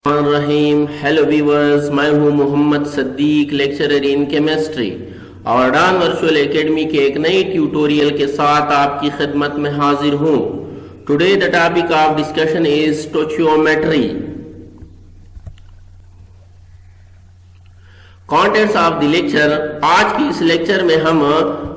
रहीम। Hello viewers, मैं हूं Mohammad सद्दीक, lecturer in chemistry और डान वर्चुअल एकेडमी के एक नई ट्यूटोरियल के साथ आपकी खिदमत में हाजिर हूं। Today the topic of discussion is stoichiometry. Contents of the lecture, आज की इस लेक्चर में हम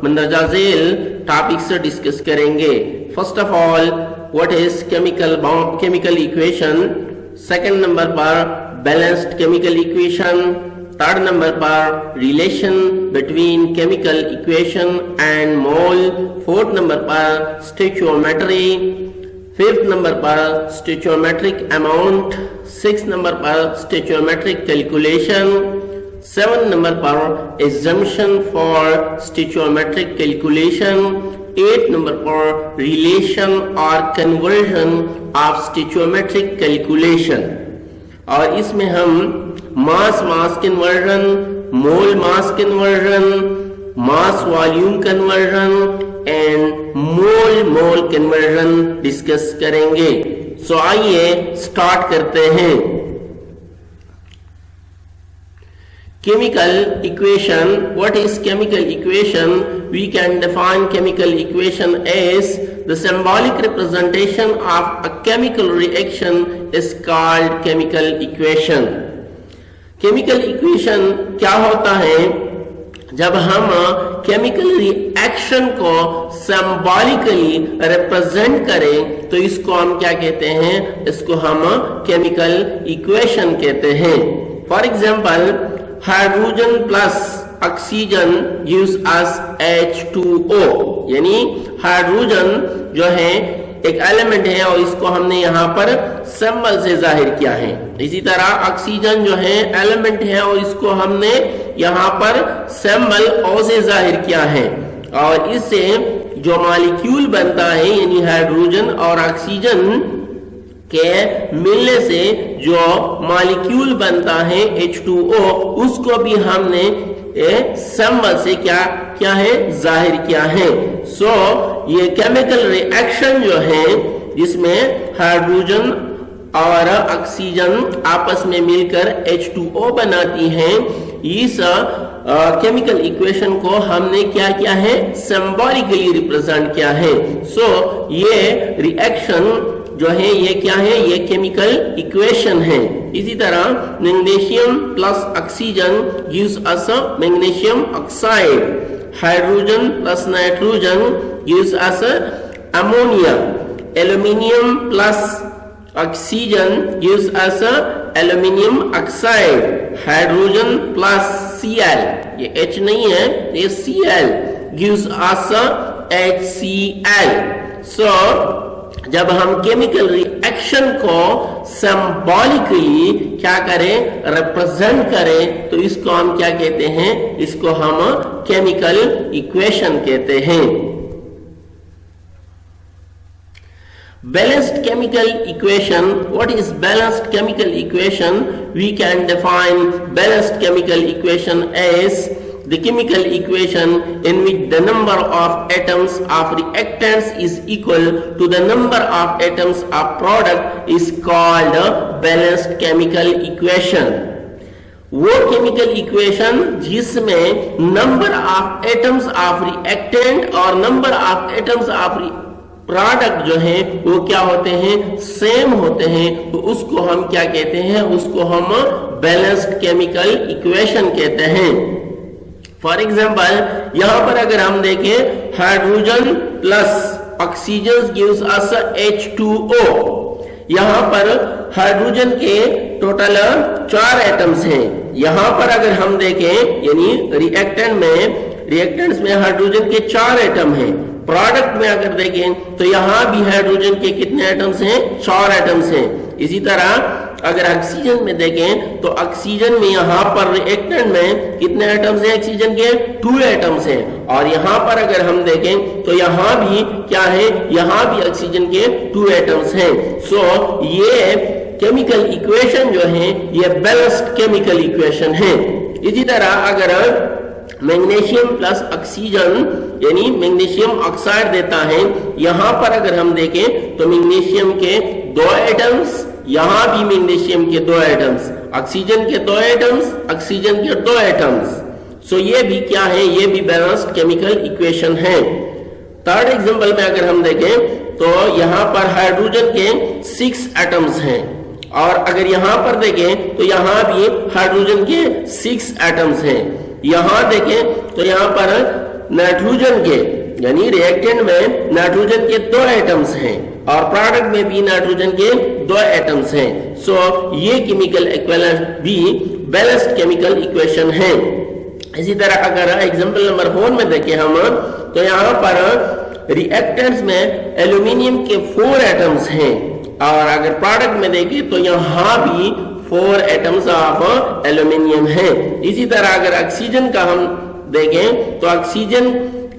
मंदरजा झेल टॉपिक से डिस्कस करेंगे। First of all, what is chemical equation. Second number पर balanced chemical equation. Third number पर relation between chemical equation and mole. Fourth number पर स्टोचियोमेट्री। फिफ्थ नंबर पर स्टोचियोमेट्रिक अमाउंट। सिक्स नंबर पर स्टोचियोमेट्रिक कैलकुलेशन। सेवन नंबर पर assumption for stoichiometric calculation। 8 number पर relation और conversion of stoichiometric calculation। और इसमें हम mass conversion, mole mass conversion, mass volume conversion and mole conversion discuss करेंगे। So आइए स्टार्ट करते हैं। Chemical equation. What is chemical equation? We can define chemical equation as the symbolic representation of a chemical reaction is called chemical equation. Chemical equation क्या होता है? जब हम chemical reaction को सिंबॉलिकली रिप्रेजेंट करें तो इसको हम क्या कहते हैं? इसको हम केमिकल इक्वेशन कहते हैं। For example, hydrogen plus oxygen gives us H2O, यानी हाइड्रोजन जो है एक एलिमेंट है और इसको हमने यहाँ पर सिंबल से जाहिर किया है। इसी तरह ऑक्सीजन जो है एलिमेंट है और इसको हमने यहाँ पर सिंबल O से जाहिर किया है। और इससे जो मॉलिक्यूल बनता है यानी हाइड्रोजन और ऑक्सीजन के मिलने से जो मॉलिक्यूल बनता है H2O, उसको भी हमने सिंबल से क्या है जाहिर किया है। सो ये केमिकल रिएक्शन जो है जिसमें हाइड्रोजन और ऑक्सीजन आपस में मिलकर H2O बनाती हैं, इस केमिकल इक्वेशन को हमने क्या किया है? सिंबॉलिकली रिप्रेजेंट किया है। सो ये रिएक्शन जो है ये क्या है? ये केमिकल इक्वेशन है। इसी तरह magnesium plus oxygen gives us magnesium oxide. Hydrogen plus nitrogen gives us ammonia. Aluminium plus oxygen gives us aluminium oxide. Hydrogen plus Cl, ये H नहीं है, ये Cl गिव्स अस HCl। सो जब हम केमिकल रिएक्शन को सिंबॉलिकली क्या करें? Represent करें तो इसको हम क्या कहते हैं? इसको हम केमिकल इक्वेशन कहते हैं। Balanced chemical equation. What is balanced chemical equation? We can define balanced chemical equation as the chemical equation in which the number of atoms of reactants is equal to the number of atoms of product is called a balanced chemical equation. वो chemical equation जिसमें number of atoms of reactant और number of atoms of product जो है वो क्या होते हैं? Same होते हैं, तो उसको हम क्या कहते हैं? उसको हम बैलेंस्ड केमिकल इक्वेशन कहते हैं। फॉर एग्जाम्पल, यहां पर अगर हम देखें hydrogen plus oxygen gives us H2O। यहां पर हाइड्रोजन के टोटल 4 एटम्स हैं। यहां पर अगर हम देखें यानी रिएक्टेंट्स में हाइड्रोजन के 4 एटम हैं। प्रोडक्ट में अगर देखें तो यहां भी हाइड्रोजन के कितने एटम्स हैं? 4 एटम्स हैं। इसी तरह अगर ऑक्सीजन में देखें तो ऑक्सीजन में यहाँ पर रिएक्टेंट में कितने एटम्स हैं? ऑक्सीजन के 2 एटम्स हैं। और यहाँ पर अगर हम देखें तो यहाँ भी क्या है? यहाँ भी ऑक्सीजन के 2 एटम्स हैं। सो ये केमिकल इक्वेशन जो है ये बैलेंस्ड केमिकल इक्वेशन है। इसी तरह अगर मैग्नीशियम प्लस ऑक्सीजन यानी मैग्नीशियम ऑक्साइड देता है, यहां पर अगर हम देखें तो मैग्नीशियम के 2 एटम्स यहां भी मैग्नीशियम के 2 एटम्स, ऑक्सीजन के 2 एटम्स, ऑक्सीजन के 2 एटम्स। सो ये भी क्या है, ये भी बैलेंस्ड केमिकल इक्वेशन है। थर्ड एग्जांपल में अगर हम देखें तो यहां पर हाइड्रोजन के 6 एटम्स हैं, और अगर यहां पर देखें तो यहां भी हाइड्रोजन के 6 एटम्स हैं। यहां देखें तो यहां पर नाइट्रोजन के यानी रिएक्टेंट में नाइट्रोजन के 2 एटम्स हैं, और प्रोडक्ट में भी नाइट्रोजन के 2 एटम्स हैं। सो ये केमिकल इक्विवेलेंट भी बैलेंस्ड केमिकल इक्वेशन है। इसी तरह अगर एग्जांपल नंबर 4 में देखें हम तो यहाँ पर रिएक्टेंट्स में एल्यूमिनियम के 4 एटम्स हैं, और अगर प्रोडक्ट में देखें तो यहाँ भी 4 एटम्स ऑफ एल्यूमिनियम है। इसी तरह अगर ऑक्सीजन का हम देखें तो ऑक्सीजन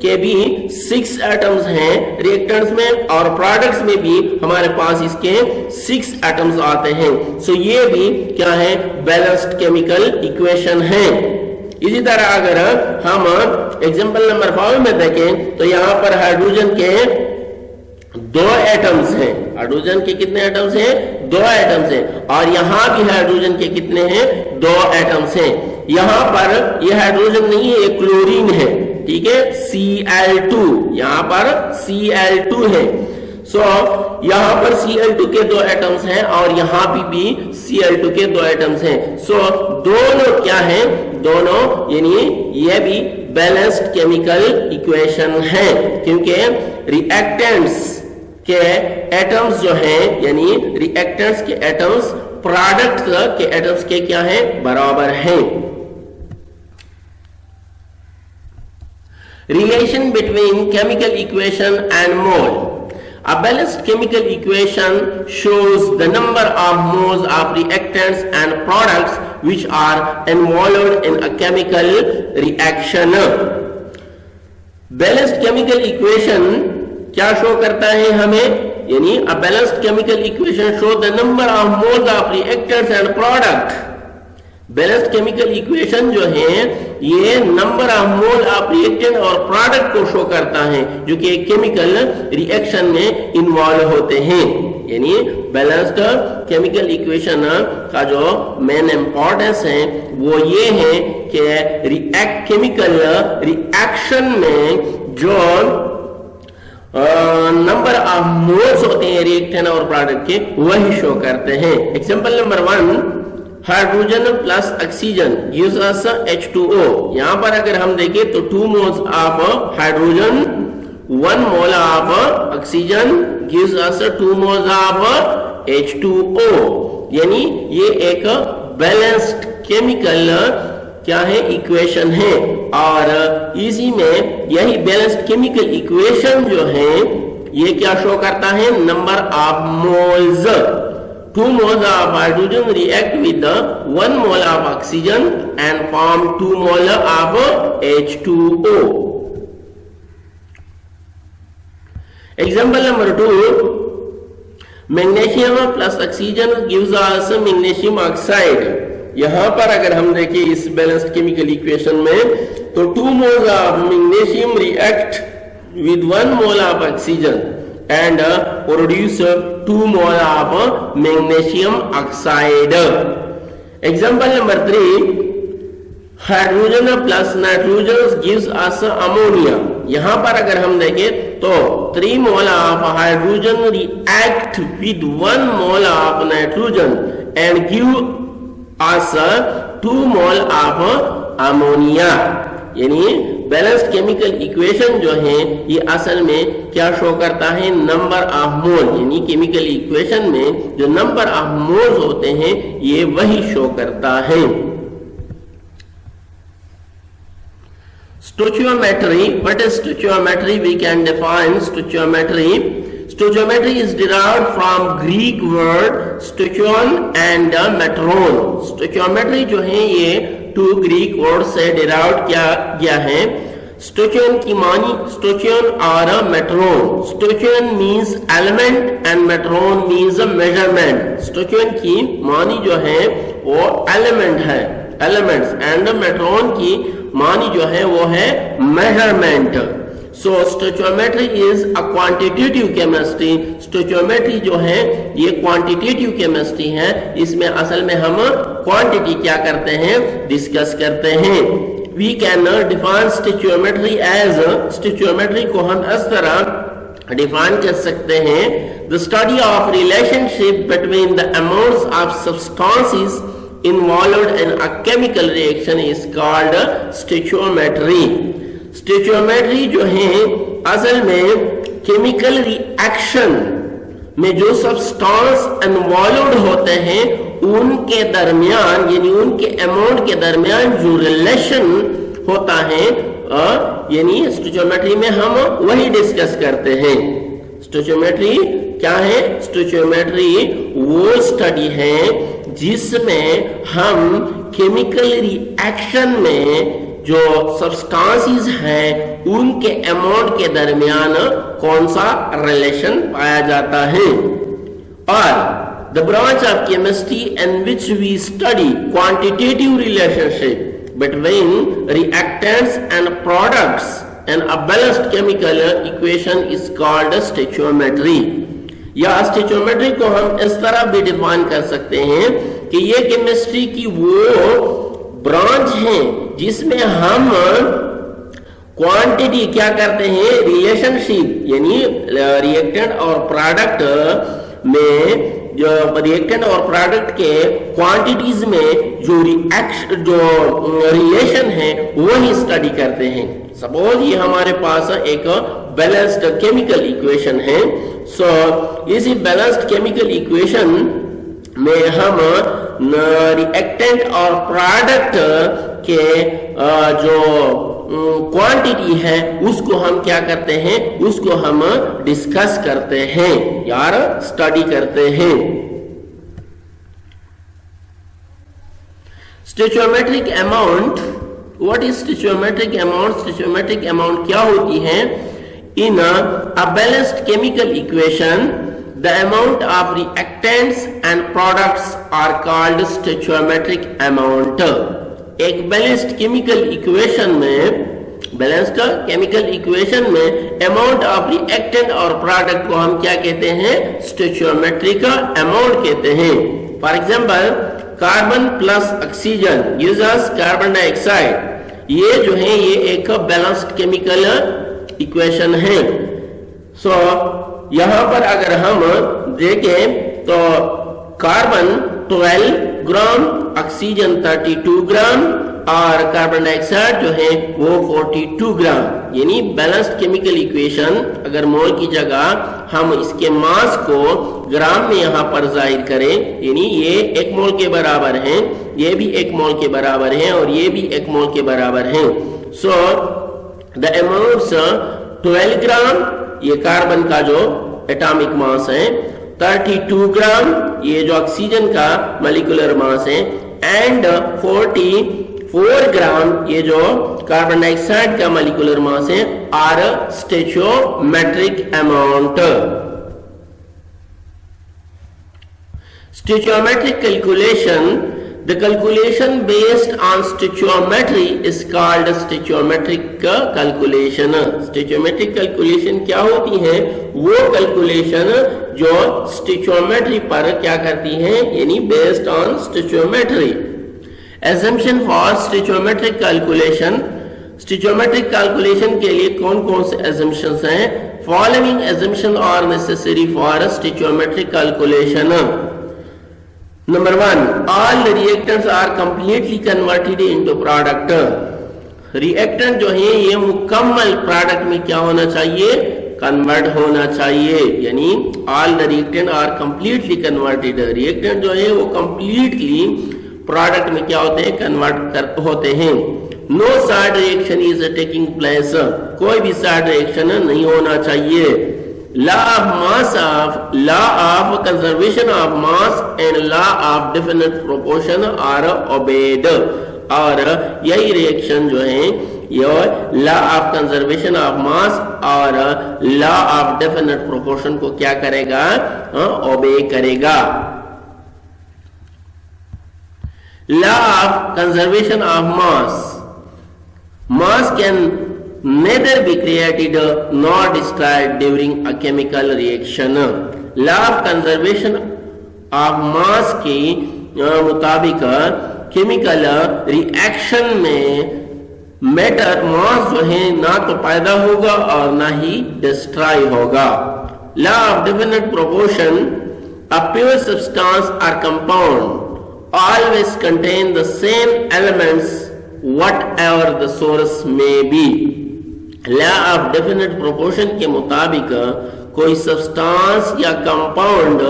के भी 6 एटम्स हैं रिएक्टेंट्स में, और प्रोडक्ट्स में भी हमारे पास इसके 6 एटम्स आते हैं। सो ये भी क्या है, बैलेंस्ड केमिकल इक्वेशन है। इसी तरह अगर हम एग्जांपल नंबर 5 में देखें तो यहाँ पर हाइड्रोजन के 2 एटम्स हैं। हाइड्रोजन के कितने एटम्स हैं? 2 एटम्स हैं, और यहाँ भी हाइड्रोजन के कितने हैं? 2 एटम्स हैं। यहाँ पर यह हाइड्रोजन नहीं है, ये क्लोरीन है, ठीक है, Cl2, यहाँ पर Cl2 है। सो यहाँ पर Cl2 के 2 एटम्स हैं, और यहाँ भी Cl2 के 2 एटम्स हैं। सो दोनों क्या हैं? दोनों यानी ये भी बैलेंस्ड केमिकल इक्वेशन है, क्योंकि रिएक्टेंट्स के एटम्स जो हैं यानी रिएक्टेंट्स के एटम्स प्रोडक्ट के एटम्स के क्या है? बराबर हैं। Relation between chemical equation and mole. A balanced chemical equation shows the number of moles of reactants and products which are involved in a chemical reaction. Balanced chemical equation क्या show करता है हमें? यानी a balanced chemical equation show the number of moles of reactants and product. Balanced chemical equation जो है ये number of mole of reactant और product को शो करता है जो कि केमिकल रिएक्शन में इन्वॉल्व होते हैं। यानी बैलेंस्ड केमिकल इक्वेशन का जो मेन इंपॉर्टेंस है वो ये है कि केमिकल रिएक्शन में जो नंबर ऑफ मोल्स होते हैं रिएक्टेंट और प्रोडक्ट के वही शो करते हैं। Example number 1, hydrogen plus oxygen gives us H2O। यहां पर अगर हम देखें तो 2 moles of hydrogen, 1 mole of oxygen gives us 2 moles of H2O। यानी ये एक बैलेंस्ड केमिकल क्या है? इक्वेशन है, और इसी में यही बैलेंस्ड केमिकल इक्वेशन जो है ये क्या शो करता है? Number of moles. 2 moles of hydrogen react with the 1 mole of oxygen and form 2 mole of H2O. Example number 2, magnesium plus oxygen gives us magnesium oxide. यहाँ पर अगर हम देखें इस बैलेंस्ड केमिकल इक्वेशन में तो 2 moles of magnesium react with 1 mole of oxygen and produce 2 mole of magnesium oxide. Example number 3, hydrogen plus nitrogen gives us ammonia. यहाँ पर अगर हम देखें तो 3 mole of hydrogen react with 1 mole of nitrogen and give us 2 mole of ammonia. यानी balanced chemical equation जो है ये असल में क्या शो करता है? नंबर ऑफ मोल। यानी केमिकल इक्वेशन में जो नंबर ऑफ मोल्स होते हैं ये वही शो करता है। Stoichiometry, what is stoichiometry? We can define stoichiometry. Stoichiometry is derived from Greek word stoichion and metron. Stoichiometry जो है ये 2 Greek word से derived किया गया है। Stoichion की मानी stoichion और metron. Stoichion means element and metron means measurement. Stoichion की मानी जो है वो element है, elements, and metron की मानी जो है वो है measurement. So stoichiometry is a quantitative chemistry. Stoichiometry जो है ये क्वांटिटेटिव केमिस्ट्री है, इसमें असल में हम क्वांटिटी क्या करते हैं, डिस्कस करते हैं। We can define stoichiometry as, stoichiometry को हम इस तरह डिफाइन कर सकते हैं, the study of relationship between the amounts of substances involved in a chemical reaction is called stoichiometry। Stoichiometry जो है असल में केमिकल रिएक्शन में जो सब्सटेंस इन्वॉल्व होते हैं उनके दरमियान, यानी उनके अमाउंट के दरमियान जो रिलेशन होता है, यानी स्टोइचियोमेट्री में हम वही डिस्कस करते हैं। स्टोइचियोमेट्री क्या है? स्टोइचियोमेट्री वो स्टडी है जिसमें हम केमिकल रिएक्शन में जो सब्सटेंसेस हैं उनके अमाउंट के दरमियान कौन सा रिलेशन पाया जाता है। और the branch of chemistry in which we study quantitative relationship between reactants and products and a balanced chemical equation is called stoichiometry. या स्टोइचियोमेट्री को हम इस तरह भी डिफाइन कर सकते हैं कि ये केमिस्ट्री की वो ब्रांच है जिसमें हम क्वांटिटी क्या करते हैं, रिलेशनशिप, यानी रिएक्टेंट और प्रोडक्ट में, जो रिएक्टेंट और प्रोडक्ट के क्वांटिटीज में जो रिलेशन है वही स्टडी करते हैं। सपोज ये हमारे पास एक बैलेंस्ड केमिकल इक्वेशन है। सो इसी बैलेंस्ड केमिकल इक्वेशन में हम रिएक्टेंट और प्रोडक्ट के जो क्वांटिटी है उसको हम क्या करते हैं, उसको हम डिस्कस करते हैं यार, स्टडी करते हैं। Stoichiometric amount, what is stoichiometric amount? Stoichiometric amount क्या होती है? In a balanced chemical equation the amount of reactants and products are called stoichiometric amount। एक बैलेंस्ड केमिकल इक्वेशन में, बैलेंस्ड केमिकल इक्वेशन में अमाउंट ऑफ रिएक्टेंट और product को हम क्या कहते हैं, स्टोइचियोमेट्रिक अमाउंट कहते हैं। For example carbon plus oxygen gives us carbon dioxide. ये जो है ये एक बैलेंस्ड केमिकल इक्वेशन है। सो यहां पर अगर हम देखें तो कार्बन 12 ग्राम, ऑक्सीजन 32 ग्राम और कार्बन डाइऑक्साइड जो है वो 42 ग्राम। यानी बैलेंस्ड केमिकल इक्वेशन अगर मोल की जगह हम इसके मास को ग्राम में यहां पर जाहिर करें, यानी ये 1 मोल के बराबर है, ये भी 1 मोल के बराबर है और ये भी 1 मोल के बराबर है। सो द अमाउंट्स 12 ग्राम ये कार्बन का जो एटॉमिक मास है, 32 ग्राम ये जो ऑक्सीजन का मॉलिक्यूलर मास है, एंड 44 ग्राम ये जो कार्बन डाइऑक्साइड का मॉलिक्यूलर मास है, are stoichiometric amount. Stoichiometric calculation, the calculation based on stoichiometry is called stoichiometric calculation। stoichiometric calculation क्या होती है? वो कैलकुलेशन जो stoichiometry पर क्या करती है, यानी based on stoichiometry। assumption for stoichiometric calculation, stoichiometric calculation के लिए कौन कौन से assumptions हैं? following assumptions are necessary for stoichiometric calculation। Number 1, all the reactants are completely converted into product। Reactant जो है ये मुकम्मल प्रोडक्ट में क्या होना चाहिए, कन्वर्ट होना चाहिए। यानी all the reactants are completely converted। Reactant जो है वो completely प्रोडक्ट में क्या होते हैं, कन्वर्ट होते हैं। No side reaction is taking place। कोई भी साइड रिएक्शन नहीं होना चाहिए। law of conservation of mass and law of definite proportion are obeyed। और यही रिएक्शन जो है ये law of conservation of mass और लॉ ऑफ डेफिनेट प्रोपोर्शन को क्या करेगा, ओबे करेगा। Law of conservation of mass, mass can neither be created nor destroyed during a chemical reaction. Law of conservation of mass के मुताबिक केमिकल रिएक्शन में matter मास जो है ना तो पैदा होगा और ना ही डिस्ट्रॉय होगा. Law of definite proportion, a pure substance or compound always contain the same elements whatever the source may be. Law of definite proportion के मुताबिक कोई सब्सटेंस या कंपाउंड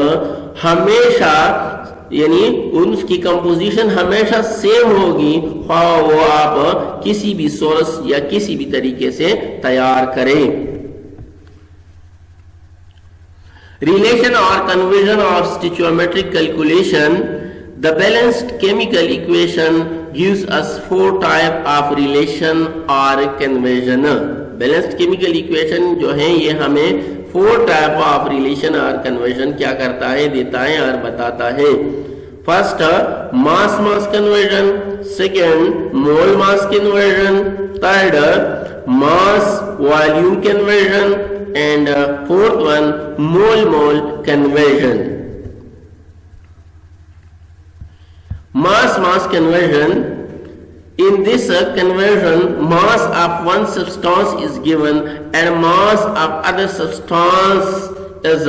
हमेशा यानी उसकी कंपोजिशन हमेशा सेम होगी, वो आप किसी भी सोर्स या किसी भी तरीके से तैयार करें. रिलेशन और conversion of stoichiometric calculation. The balanced chemical equation gives us 4 type of relation और कन्वर्जन. बैलेंस्ड केमिकल इक्वेशन जो है ये हमें 4 टाइप ऑफ रिलेशन और कन्वर्जन क्या करता है, देता है और बताता है. First mass mass conversion, second mole mass conversion, third mass volume conversion and fourth one mole mole conversion. Mass mass conversion. In this conversion, mass of one substance is given and mass of other substance is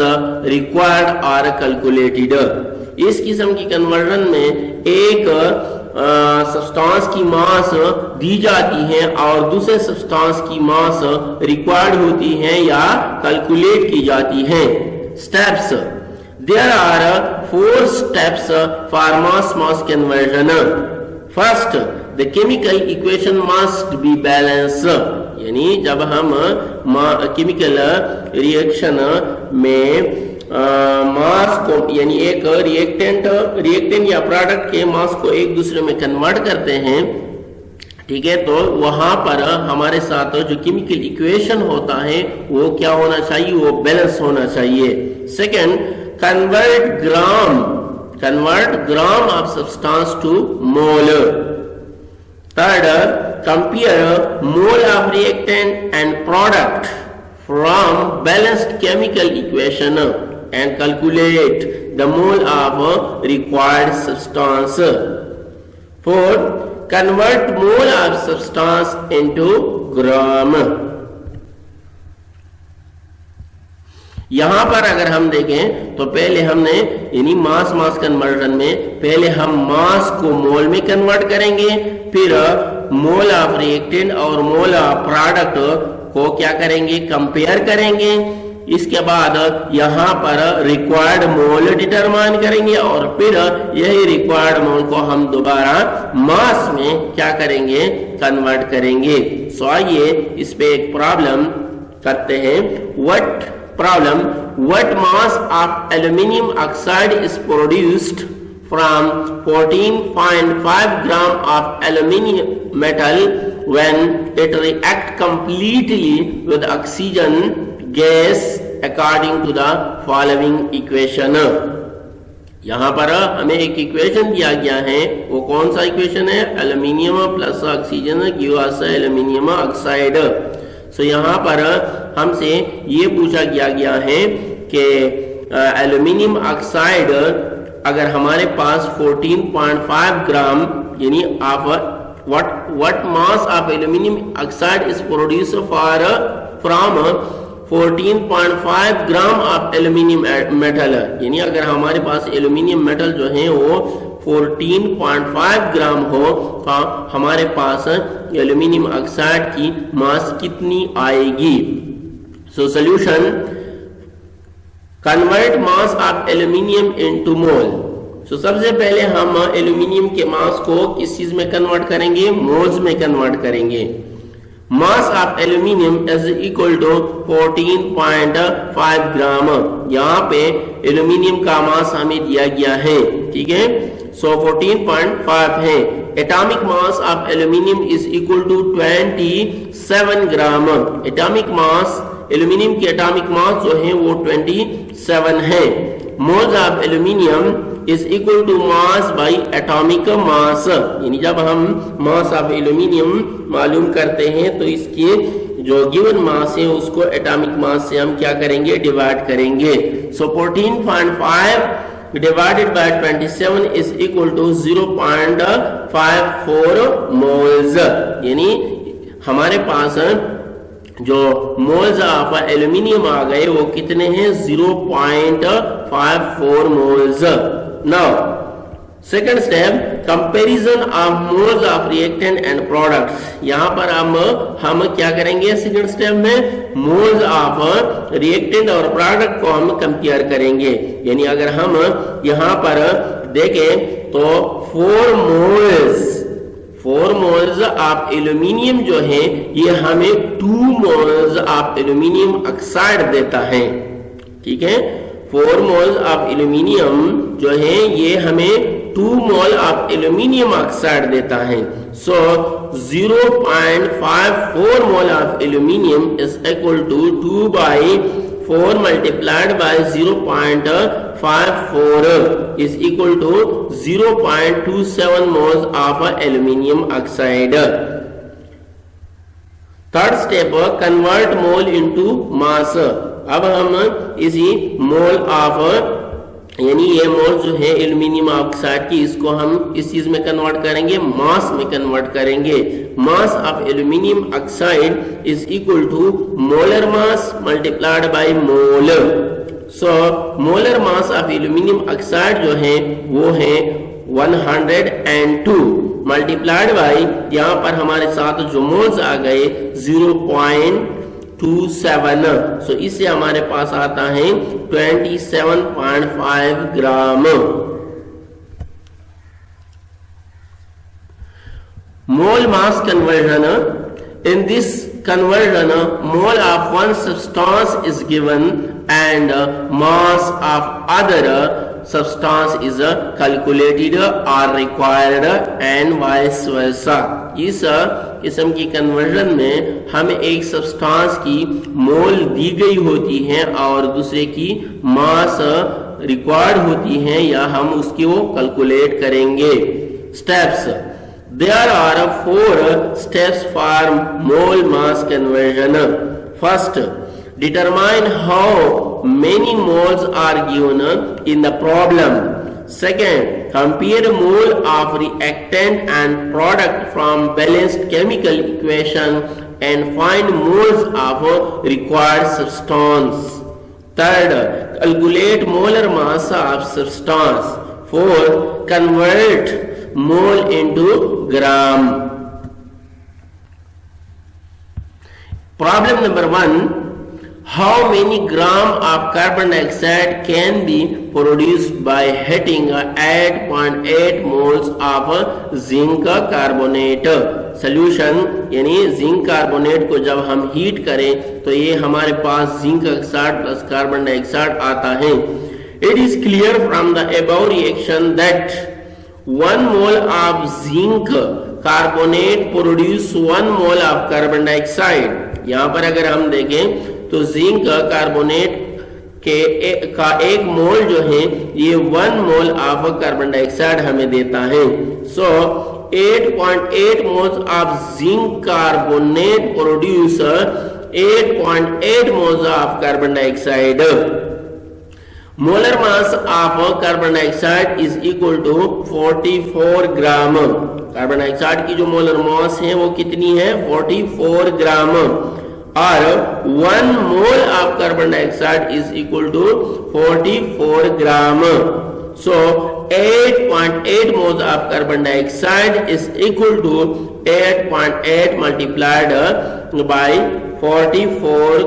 required or calculated. इस किस्म की conversion में एक substance की मास दी जाती है और दूसरे सब्सटेंस की मास रिक्वायर्ड होती है या कैलकुलेट की जाती है. Steps. There are 4 steps for mass mass conversion. First, the chemical equation must be balanced. यानी जब हम केमिकल रिएक्शन में मास को यानी एक रिएक्टेंट या प्रोडक्ट के मास को एक दूसरे में कन्वर्ट करते हैं, ठीक है, तो वहां पर हमारे साथ जो केमिकल इक्वेशन होता है वो क्या होना चाहिए, वो बैलेंस होना चाहिए. Second, convert gram of substance to mole. Third, compare mole of reactant and product from balanced chemical equation and calculate the mole of required substance. Fourth, convert mole of substance into gram. यहां पर अगर हम देखें तो पहले हमने यानी मास mass conversion में पहले हम मास को मोल में कन्वर्ट करेंगे, फिर मोल ऑफ रिएक्टेंट और मोल ऑफ प्रोडक्ट को क्या करेंगे, कंपेयर करेंगे. इसके बाद यहां पर रिक्वायर्ड मोल डिटरमाइन करेंगे और फिर यही रिक्वायर्ड मोल को हम दोबारा मास में क्या करेंगे, कन्वर्ट करेंगे. सो आइए इस पे एक प्रॉब्लम करते हैं. What mass of aluminum oxide is produced from 14.5 gram of aluminum metal when it reacts completely with oxygen gas according to the following equation. यहाँ पर हमें एक इक्वेशन दिया गया है, वो कौन सा इक्वेशन है, aluminium plus oxygen give us aluminium oxide. So यहाँ पर हमसे ये पूछा गया है कि एल्यूमिनियम ऑक्साइड अगर हमारे पास 14.5 ग्राम यानी आप what mass of aluminium oxide is produce from 14.5 gram of aluminium metal. यानी अगर हमारे पास एल्यूमिनियम मेटल जो है वो 14.5 ग्राम हो तो हमारे पास एल्यूमिनियम ऑक्साइड की मास कितनी आएगी. So solution, convert mass of aluminium into mole. So सबसे पहले हम एल्यूमिनियम के मास को किस चीज में कन्वर्ट करेंगे, मोल्स में कन्वर्ट करेंगे. Mass of aluminium is equal to 14.5 gram. यहाँ पे एल्यूमिनियम का मास हमें दिया गया है, ठीक है. सो 14.5 है. Atomic mass of aluminium is equal to 27 gram. Atomic mass aluminium की एटॉमिक मास जो है वो 27 है. Moles of aluminium is equal to mass by atomic mass. यानी जब हम मास ऑफ एल्यूमिनियम मालूम करते हैं तो इसके जो गिवन मास है उसको एटॉमिक मास से हम क्या करेंगे, डिवाइड करेंगे। So 14.5 divided by 27 is equal to 0.54 moles, यानी हमारे पास जो मोल्स ऑफ एल्यूमिनियम आ गए वो कितने हैं, 0.54 moles. Now second step, comparison of moles of reactant and products. यहां पर हम क्या करेंगे, सेकंड स्टेप में मोल्स ऑफ रिएक्टेंट और प्रोडक्ट को हम कंपेयर करेंगे। यानी अगर हम यहां पर देखें तो 4 मोल्स ऑफ एल्यूमिनियम जो है ये हमें 2 मोल्स ऑफ एल्यूमिनियम ऑक्साइड देता है। ठीक है, 4 मोल्स ऑफ एल्यूमिनियम जो है ये हमें 2 मोल ऑफ एल्यूमिनियम ऑक्साइड देता है। So 0.54 mole of aluminium is equal to 2/4 multiplied by 0.54 is equal to 0.27 moles of aluminium oxide. Third step, convert mole into mass. अब हम इसी मोल ऑफ, यानी ये मोल जो है एल्यूमिनियम ऑक्साइड की, इसको हम इस चीज में कन्वर्ट करेंगे, मास में कन्वर्ट करेंगे। Mass of aluminium oxide is equal to molar mass multiplied by mole. So molar mass of aluminium oxide जो है वो है 102 मल्टीप्लाइड बाय, यहाँ पर हमारे साथ जो मोल्स आ गए 0.27। सो इससे हमारे पास आता है 27.5 ग्राम। मोल mass conversion, in this conversion mole of one substance is given and mass of other substance is calculated or required and vice versa। इस किस्म की कन्वर्जन में हमें एक सब्सटेंस की मोल दी गई होती है और दूसरे की मास रिक्वायर्ड होती है या हम उसकी वो कैलकुलेट करेंगे। Steps, there are 4 steps for mole mass conversion. First, determine how many moles are given in the problem. Second, compare mole of reactant and product from balanced chemical equation and find moles of required substance. Third, calculate molar mass of substance. Fourth, convert mole into gram. Problem number 1, how many gram of carbon dioxide can be produced by heating 8.8 moles of zinc carbonate? Solution, यानी zinc carbonate को जब हम heat करें तो ये हमारे पास zinc oxide plus carbon dioxide आता है। It is clear from the above reaction that 1 mole of zinc carbonate produce 1 mole of carbon dioxide। यहाँ पर अगर हम देखें तो जिंक कार्बोनेट का 1 मोल जो है ये 1 मोल ऑफ कार्बन डाइऑक्साइड हमें देता है। सो 8.8 moles of zinc carbonate produce 8.8 moles of carbon dioxide। Molar mass of carbon dioxide is equal to 44 gram. Carbon dioxide की जो मोलर मास है वो कितनी है, 44 ग्राम। और 1 mole of carbon dioxide is equal to 44 gram. So 8.8 moles of carbon dioxide is equal to 8.8 multiplied by 44.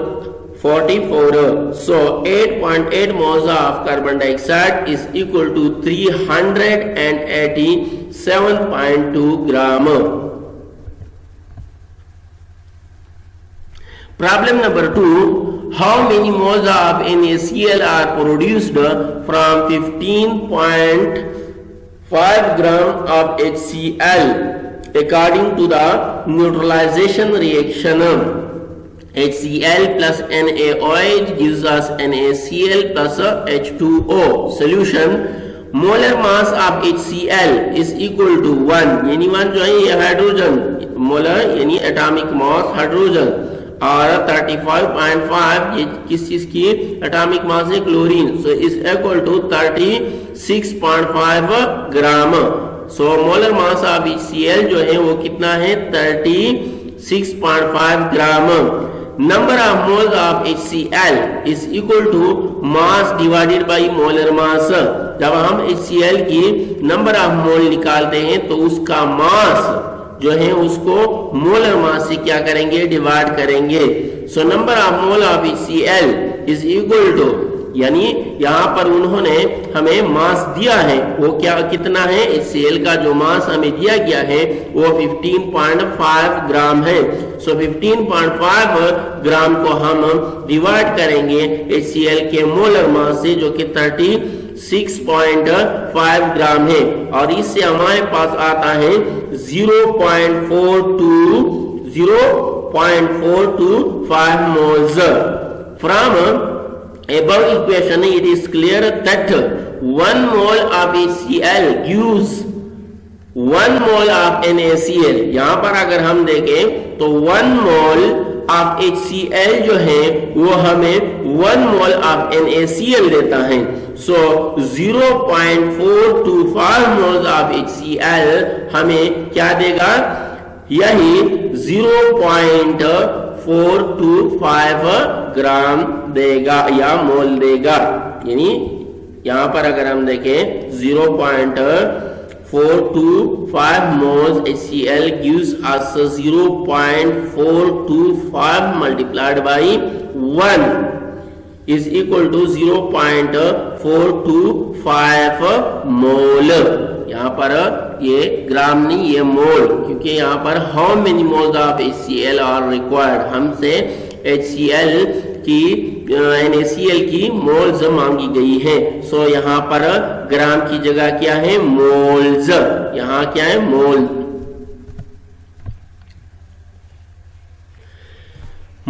So 8.8 moles of carbon dioxide is equal to 387.2 gram. Problem number 2, how many moles of NaCl are produced from 15.5 gram of HCl according to the neutralization reaction? HCl plus NaOH gives us NaCl plus H2O. Solution, molar mass of HCl is equal to 1, यानी 1 जो है ये hydrogen, molar यानी atomic mass hydrogen, और 35.5 ये किस चीज की एटॉमिक मास है, chlorine, so is equal to 36.5 gram. So molar mass of HCl जो है वो कितना है, 36.5 gram. Number of moles of HCl is equal to mass divided by molar mass. जब हम HCl की नंबर ऑफ मोल निकालते हैं तो उसका मास जो है उसको मोलर मास से क्या करेंगे, डिवाइड करेंगे। So number of mole of HCl is equal to, यानी यहाँ पर उन्होंने हमें मास दिया है, वो क्या कितना है, HCl का जो मास हमें दिया गया है वो 15.5 ग्राम है। सो 15.5 ग्राम को हम डिवाइड करेंगे HCl के मोलर मास से जो कि 36.5 ग्राम है, और इससे हमारे पास आता है 0.425 moles। From above equation it is clear that 1 mole of HCl gives 1 mole of NaCl। यहाँ पर अगर हम देखें तो 1 mole of HCl जो है वो हमें 1 mole of NaCl देता है। सो 0.425 moles of HCl हमें क्या देगा, यही 0.425 ग्राम देगा या मोल देगा। यानी यहाँ पर अगर हम देखें 0.425 moles HCl gives us 0.425 multiplied by 1 is equal to 0.425 मोल। यहाँ पर ये ग्राम नहीं, ये मोल, क्योंकि यहाँ पर how many moles of HCl are required, हमसे HCl की NaCl की मोल्स मांगी गई है। सो यहाँ पर ग्राम की जगह क्या है, मोल्स, यहाँ क्या है, mole.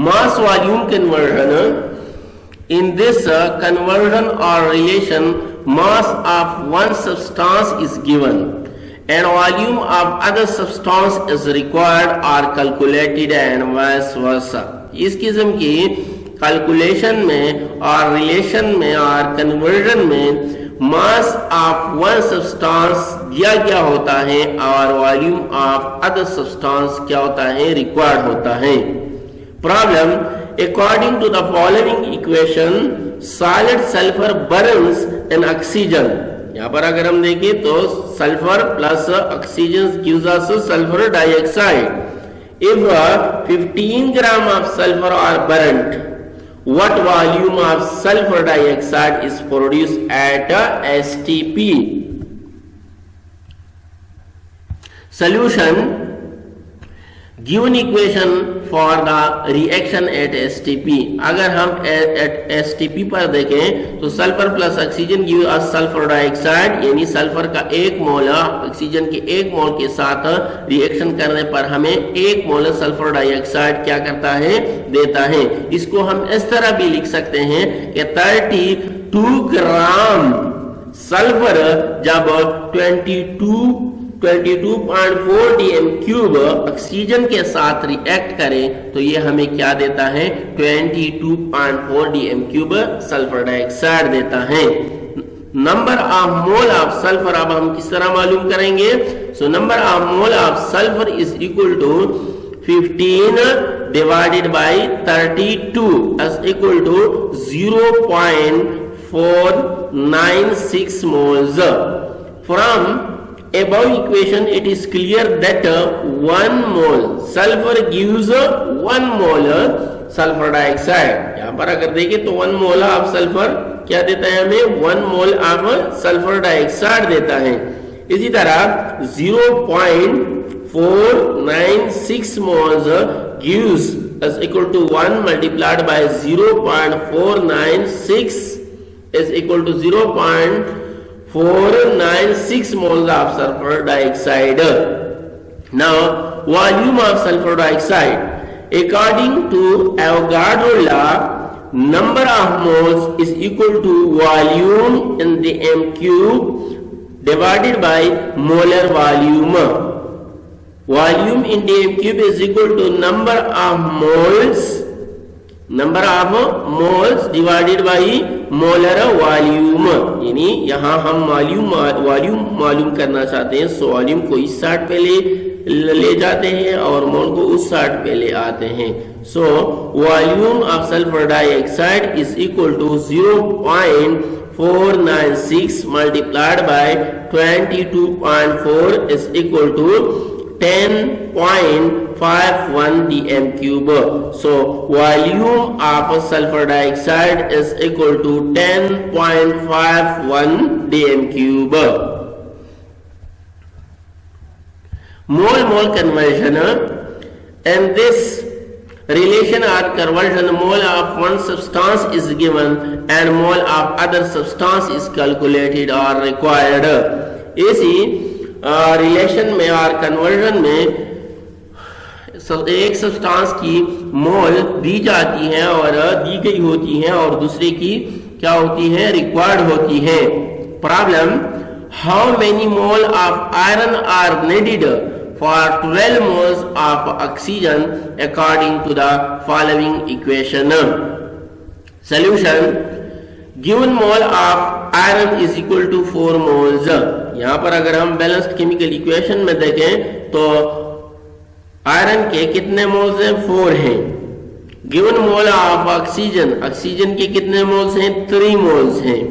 Mass volume conversion, in this conversion or relation, mass of one substance is given and volume of other substance is required or calculated and vice versa। इस किस्म की कैलकुलेशन में और रिलेशन में और कन्वर्जन में मास ऑफ वन सब्सटेंस दिया गया होता है और वॉल्यूम ऑफ अदर सब्सटेंस क्या होता है, रिक्वायर्ड होता है। Problem, according to the following equation, solid sulfur burns in oxygen। यहाँ पर अगर हम देखें तो sulphur plus oxygen gives us sulfur dioxide। If 15 gram of sulfur are burnt, what volume of sulfur dioxide is produced at STP? Solution, given equation for the reaction at STP। अगर हम at STP पर देखें तो sulphur plus oxygen give अस sulphur dioxide, यानी sulphur का 1 मोल oxygen के 1 मोल के साथ रिएक्शन करने पर हमें 1 मोल सल्फर डाइऑक्साइड क्या करता है, देता है। इसको हम इस तरह भी लिख सकते हैं कि 32 ग्राम सल्फर जब 22.4 dm³ ऑक्सीजन के साथ रिएक्ट करे तो ये हमें क्या देता है, 22.4 dm³ सल्फर डाइऑक्साइड देता है। Number of mole of sulphur अब हम किस तरह मालूम करेंगे। So number of mole of sulphur is equal to 15 divided by 32 is equal to 0.496 moles। From above equation it is clear that 1 mole sulfur gives 1 mole sulfur dioxide। यहाँ पर अगर देखें तो 1 मोल ऑफ सल्फर क्या देता है हमें, 1 mole of sulphur dioxide देता है। इसी तरह 0.496 moles gives is equal to 1 multiplied by 0.496 is equal to 0.496 moles of sulfur dioxide। Now volume of sulfur dioxide, according to Avogadro law, number of moles is equal to volume in the m³ divided by molar volume। volume in dm cube is equal to number of moles divided by molar volume, यानी यहाँ हम volume मालूम करना चाहते हैं। So volume को इस side पे ले जाते हैं और मोल को उस साइड पे ले आते हैं। So volume of sulphur dioxide is equal to 0.496 multiplied by 22.4 is equal to 10.51 dm cube. So volume of sulfur dioxide is equal to 10.51 dm cube. Mole conversion, and this relation or conversion, mole of one substance is given and mole of other substance is calculated or required. इसी relation में और conversion में एक substance की मोल दी जाती है और दी गई होती है और दूसरे की क्या होती है, रिक्वायर्ड होती है। Problem, how many mole of iron are needed for 12 moles of oxygen according to the following equation. Solution, given mole of iron is equal to 4 moles. यहाँ पर अगर हम बैलेंस्ड केमिकल इक्वेशन में देखें तो आयरन के कितने मोल्स हैं, 4 हैं। गिवन मोल ऑफ ऑक्सीजन के कितने मोल्स हैं, 3 मोल्स हैं।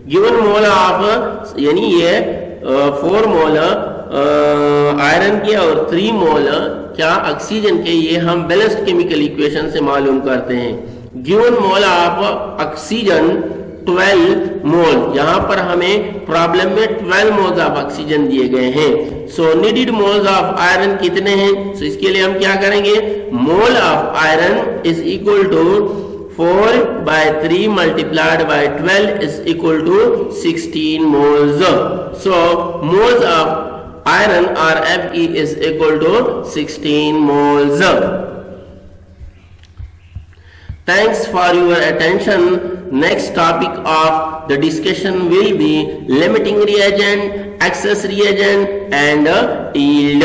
गिवन मोल ऑफ, यानी ये 4 मोल आयरन के और 3 मोल क्या ऑक्सीजन के, ये हम बैलेंस्ड केमिकल इक्वेशन से मालूम करते हैं। गिवन मोल ऑफ ऑक्सीजन 12 मोल, यहाँ पर हमें प्रॉब्लम में 12 मोल्स ऑफ ऑक्सीजन दिए गए हैं। So needed moles of iron कितने हैं, सो इसके लिए हम क्या करेंगे, mole of iron is equal to 4/3 multiplied by 12 is equal to 16 moles. So moles of iron or Fe is equal to 16 moles. Thanks for your attention. Next topic of the discussion will be limiting reagent, excess reagent and yield.